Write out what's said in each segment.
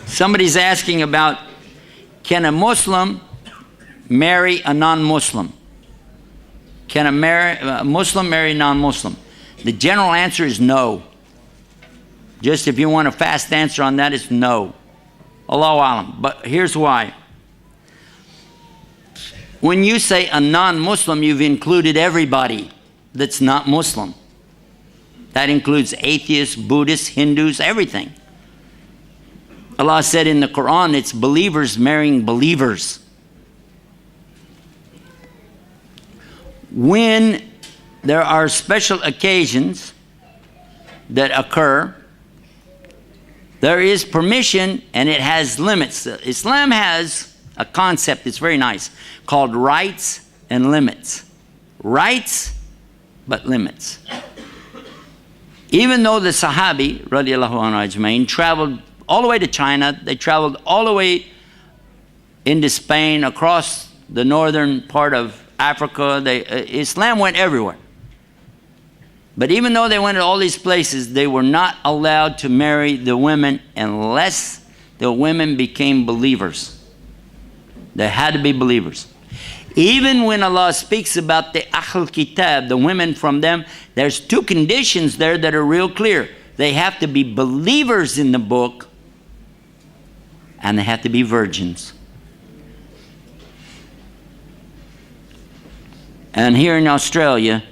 Somebody's asking about, can a Muslim marry a non-Muslim? Can a Muslim marry a non-Muslim? The general answer is no. Just if you want a fast answer on that, it's no. Allahu Alam. But here's why. When you say a non-Muslim, you've included everybody that's not Muslim. That includes atheists, Buddhists, Hindus, everything. Allah said in the Quran, it's believers marrying believers. When there are special occasions that occur, there is permission and it has limits. Islam has a concept that's very nice called rights and limits. Rights, but limits. Even though the Sahabi, radiallahu anhu ajmain, traveled all the way to China, they traveled all the way into Spain, across the northern part of Africa, Islam went everywhere. But even though they went to all these places, they were not allowed to marry the women unless the women became believers. They had to be believers. Even when Allah speaks about the Ahl Kitab, the women from them, there's two conditions there that are real clear. They have to be believers in the book, and they have to be virgins. And here in Australia,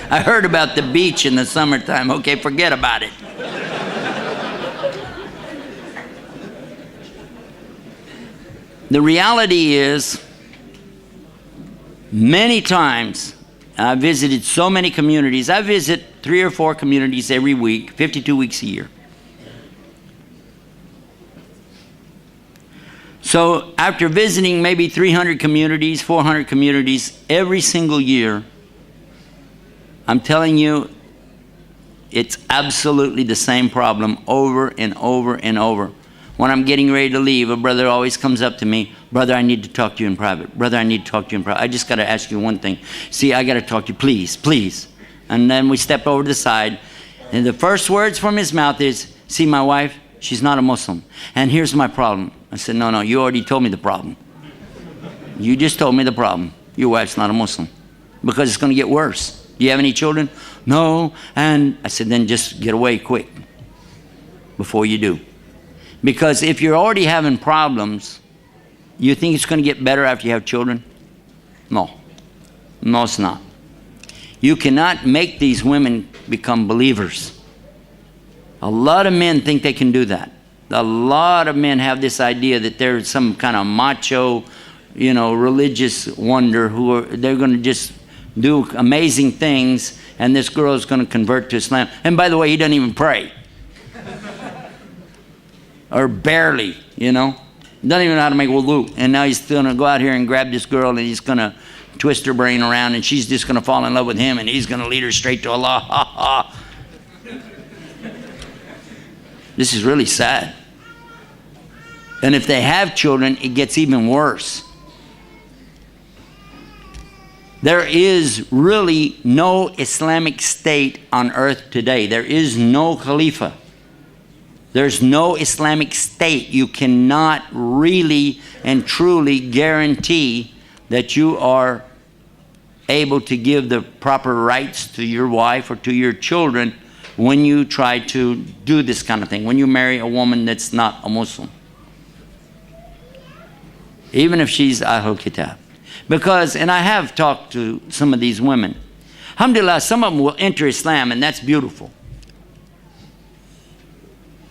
I heard about the beach in the summertime. Okay, forget about it. The reality is, many times, I visited so many communities. I visit 3 or 4 communities every week, 52 weeks a year. So after visiting maybe 300 communities, 400 communities every single year, I'm telling you, it's absolutely the same problem over and over and over. When I'm getting ready to leave, a brother always comes up to me, brother, I need to talk to you in private. Brother, I need to talk to you in private. I just got to ask you one thing. See, I got to talk to you, please, please. And then we step over to the side, and the first words from his mouth is, see, my wife, she's not a Muslim. And here's my problem. I said, no, you already told me the problem. You just told me the problem. Your wife's not a Muslim. Because it's going to get worse. Do you have any children? No. And I said, then just get away quick before you do. Because if you're already having problems, you think it's going to get better after you have children? No. No, it's not. You cannot make these women become believers. A lot of men think they can do that. A lot of men have this idea that they're some kind of macho, religious wonder they're going to just do amazing things, and this girl is going to convert to Islam. And by the way, he doesn't even pray. Or barely, Doesn't even know how to make wudu. And now he's going to go out here and grab this girl, and he's going to twist her brain around, and she's just going to fall in love with him, and he's going to lead her straight to Allah. Ha ha. This is really sad. And if they have children, it gets even worse. There is really no Islamic state on earth today. There is no Khalifa. There's no Islamic state. You cannot really and truly guarantee that you are able to give the proper rights to your wife or to your children when you try to do this kind of thing, when you marry a woman that's not a Muslim. Even if she's Ahlul Kitab. Because, and I have talked to some of these women. Alhamdulillah, some of them will enter Islam, and that's beautiful.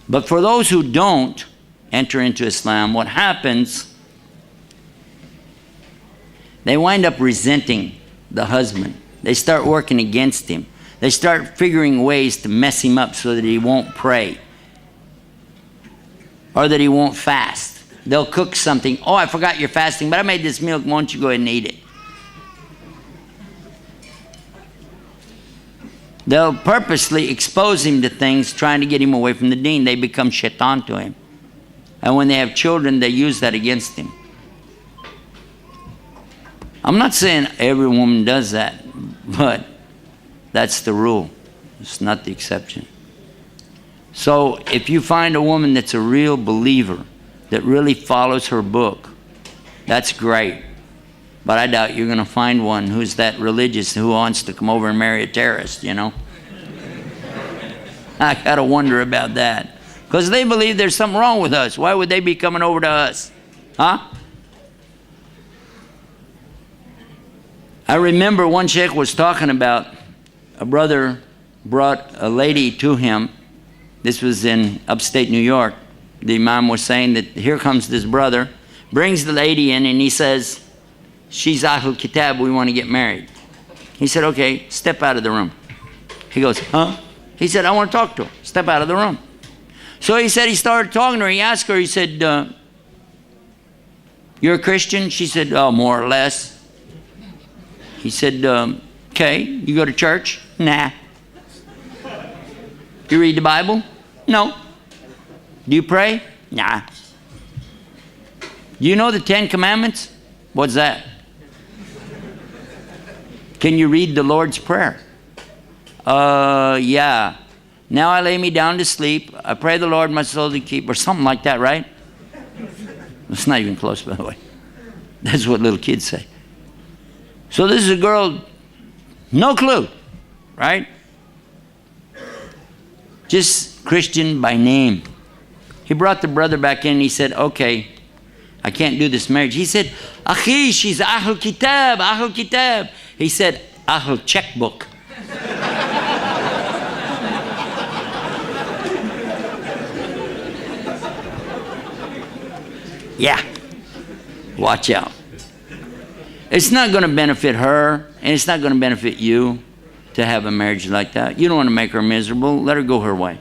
But for those who don't enter into Islam, what happens, they wind up resenting the husband. They start working against him. They start figuring ways to mess him up so that he won't pray or that he won't fast. They'll cook something. Oh, I forgot you're fasting, but I made this milk. Why don't you go ahead and eat it? They'll purposely expose him to things, trying to get him away from the deen. They become shaitan to him. And when they have children, they use that against him. I'm not saying every woman does that, but that's the rule. It's not the exception. So if you find a woman that's a real believer, that really follows her book, that's great. But I doubt you're going to find one who's that religious who wants to come over and marry a terrorist, you know. I got to wonder about that. Because they believe there's something wrong with us. Why would they be coming over to us? Huh? I remember one sheikh was talking about a brother brought a lady to him. This was in upstate New York. The imam was saying that here comes this brother, brings the lady in, and he says, she's Ahlul Kitab, we want to get married. He said, okay, step out of the room. He goes, huh? He said, I want to talk to her. Step out of the room. So he said he started talking to her. He asked her, he said, you're a Christian? She said, oh, more or less. He said, okay, you go to church? Nah. Do you read the Bible? No. Do you pray? Nah. Do you know the 10 Commandments? What's that? Can you read the Lord's Prayer? Yeah. Now I lay me down to sleep. I pray the Lord my soul to keep, or something like that, right? It's not even close, by the way. That's what little kids say. So this is a girl, no clue, right? Just Christian by name. He brought the brother back in and he said, okay, I can't do this marriage. He said, Akhi, she's Ahlul Kitab, Ahlul Kitab. He said, Ahlul Checkbook. Yeah, watch out. It's not going to benefit her, and it's not going to benefit you to have a marriage like that. You don't want to make her miserable. Let her go her way.